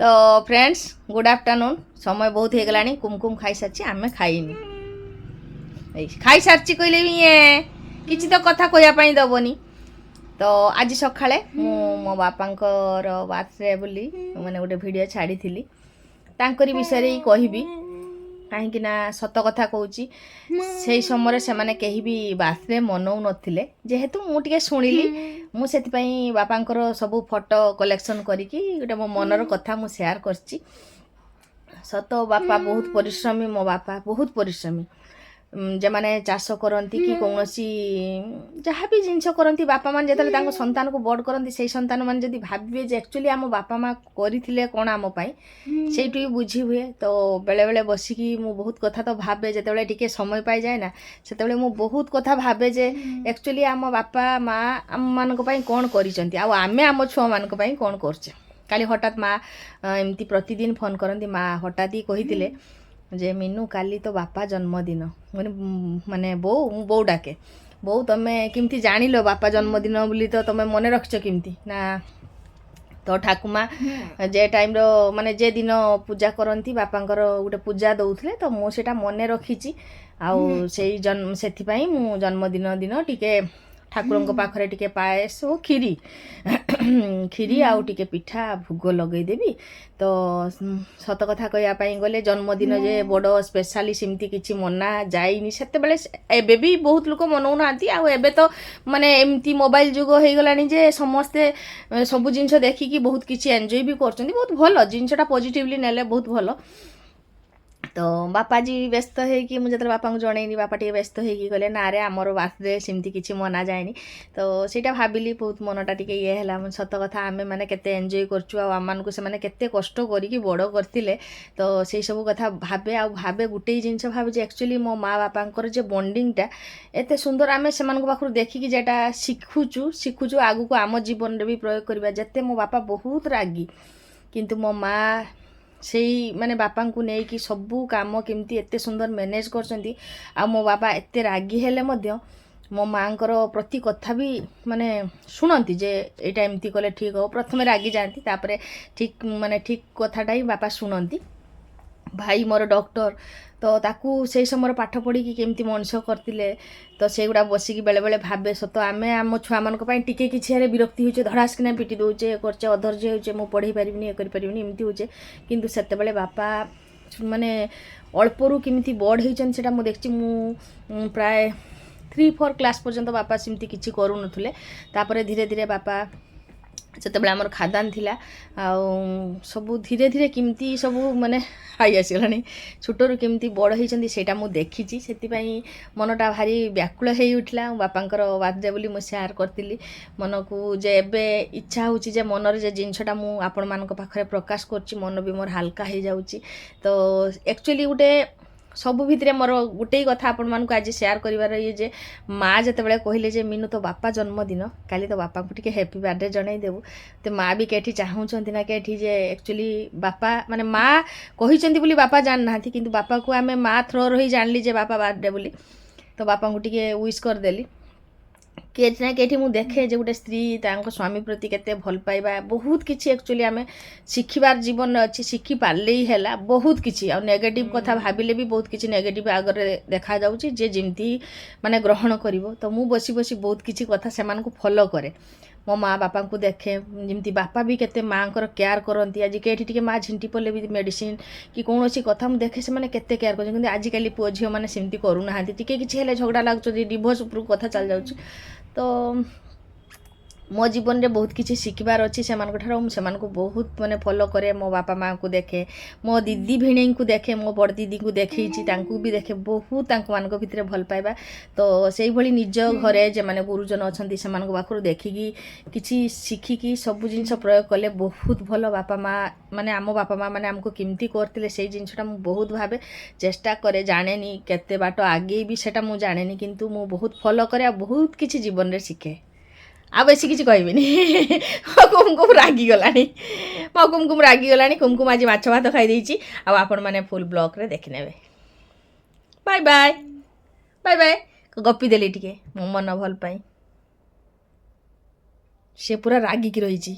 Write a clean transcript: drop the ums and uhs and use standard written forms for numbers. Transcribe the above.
तो friends good afternoon समय बहुत हो गलानी कुमकुम खाई सारी आम खाइनी खाई सारी कहले भी ये किसी तो कथा कहवाई दबनी तो आज सकाଳେ मो बापांकर बर्थडे बोली मैंने गोटे वीडियो छाड़ी थी तांकरी विषय ही कहबी कहीं सत कथा कहूँ से समय से माने कहीं भी बर्थडे मनाऊ नथिले जेहेतु मुझे शुणिली मुझे बापांकर सब फोटो कलेक्शन करिकी गोटे मो मनर कथा मु शेयर करची। सत बापा बहुत परिश्रमी मो बापा बहुत परिश्रमी जे माने चाष करती कि कौन जहाँ भी जिनस करती बापा मान जो संतान को बड़ करती से संतान मान जब भावे जे एक्चुअली आम बापा माँ करते कौन आम से बुझी हुए तो बेले बेले बसिकी मु बहुत कथा तो भावे जिते टिके समय पाई जाए ना से मु बहुत कथा भावे जे एक्चुअली आम बापा माँ आम मान कौन कर आमे आम छुआ मान कौन करचे। काली हठात माँ एमती प्रतिदिन फोन करती माँ हठात ही कही जे मीनू काली तो बापा जन्मदिन माने बो डाके बो तमे किमती जान लो बापा जन्मदिन बोली तो तमे मन रखछ किमती ना तो ठाकुमा जे टाइम रो माने जे दिन पूजा करती बापांकर गोटे पूजा दौले तो मुझे मन रखी आउ से जन्म से मु जन्मदिन दिन टिके ठाकुर पाखरे टिके पायस खीरी खीरी आउ टिके पिठा भोग लगेदेवी तो सत कथा कहवाई गले जन्मदिन जे बड़ स्पेशली सेमती किसी मना जाइनी से एबे भी बहुत लोग मनाऊ ना आबे तो माने एमती मोबाइल जुग हो गलानी जे समस्ते सब जिनस देखिकी बहुत किसी एंजॉय भी कर बहुत भल जिनसटा पॉजिटिवली नेले बहुत भल। तो बापाजी व्यस्त होगी मुझे बापा को जनईनी बापा टे व्यस्त होगी गले ना रे आमर बर्थडे सेमती किसी मना जाए तो सीटा भाविली बहुत मनटा टे ये है सत कथा आम मैंने केते एंजॉय करचु आम से मैंने केते कष्ट करी बड़ करते तो से सब कथा भावे आ भावे गोटे जिनस भावे एक्चुअली मो माँ बापांकर जे बॉन्डिंगटा एत सुंदर आम से पाखु देखिकी जेटा शिखुचु आगु को आम जीवन में भी प्रयोग करवा जिते मो बापा बहुत रागी किंतु मो माँ से माने बापा को लेकिन सबू काम केमती एते सुंदर मैनेज करछंती आ मो बापा एते रागी हेले मध्य मो माँ प्रति कथा भी माने शुणती जे एटा एमती कले ठीक हो प्रथम रागी जाती तापर ठीक माने ठीक कथाटा ही बापा शुणती। भाई मोर डॉक्टर तो ताकू से समय पाठ पढ़ी केमती मनुष्य करते तो से गुड़ा बसिकी बेले बेले भावे सत आम आम छुआ मान टिके किसी विरक्ति होचे धड़ास किना पिटी दौचे करचे अधर्य होचे मु पढ़े पारिनी ये करें एमती होचे किंतु सेते बेले बापा माने अल्परू केमती बड़ होती मुझे देखी मु प्राय 3-4 क्लास पर्यंत बापा सेमती किसी करूँ तापर धीरे धीरे बापा से आमर खादान थिला सबू धीरे धीरे किमती सबू माने आई आसगला छोटरू केमती बड़ होती सेटा मु देखी से मनटा भारी व्याकुल हो उठला बापांकर बर्थडे बोली मु शेयर करती मन को जे एबे इच्छा होची जे मनर जे जिनसटा मु आपण मानक पाखरे प्रकाश करची मन भी मोर हल्का हो जाउची तो एक्चुअली गोटे सबु भितरे मोर गोटे कथा आपण मानक आज शेयर करिवार ये जे माँ जितेबाला कहले जे मीनू तो बापा जन्मदिन काली तो बापा को टिके हैप्पी बर्थडे जणाई देबू तो माँ भी केठी चाहूचंती ना केठी जे एक्चुअली बापा माने माँ कहिचंती बोली बापा जान नाथी किंतु बापा को आमे माँ थ्रो ही जानली जे बापा बर्थडे बोली तो बापा को टिके विश कर देली केठी ना केठी मु देखे जे गोटे स्त्री तांको स्वामी प्रति केते भल पाइबा बहुत किछि एक्चुअली आमे शिखिबार जीवन अच्छी शिखि पारले ही हैला बहुत किछि आ नेगेटिव कथा भाबिले भी बहुत किछि नेगेटिव आगरे देखा जाउची जे जिमती माने ग्रहण करिवो तो मु बसी बसी बहुत किछि कथा सेमान को फॉलो करे मो माँ बापा को देखे जमी बापा भी केते माँ केयर करती आज कहीं माँ झिंटी पड़े भी मेडिसिन कि कौन कथा मुझे देखे से केते केयर कर आजिकल पुओ झील मैंने सेमती करूना टी कि झगड़ा लगुच डिभोर्स उपर कथा चल जाऊँ तो मो जीवन में बहुत किसी शिखबार अच्छी से बहुत मैंने फॉलो करे मो बापा माँ को देखे मो दीदी भिणी को देखे मो बड़ दीदी को देखी भी देखे बहुत मान भितर भल पाइबा तो से भली निज घरे जे माने गुरुजन अच्छा से पाखु देखिकी किसी शिखिकी सब जिन प्रयोग कले बहुत भल बापा माँ माने आम बापा माँ मैंने आमको केमती करते से जिनटा मुझे बहुत भावे चेष्टा करे जाने केते बाट आगे भी सेटा मुझे जाने किंतु मु बहुत फॉलो करे बहुत किसी जीवन में शिखे आ बेसी किसी कहबिनी कुमकुम रागिगलानी मो कुमकुम रागिगलानी कुमकुम आज माछ भात खाई देइची आ आपण माने फुल ब्लॉग रे देखि नेबे बाय बाय बाय बाय गप्पी देली टिके मो मन भल पाई से पूरा रागी की रही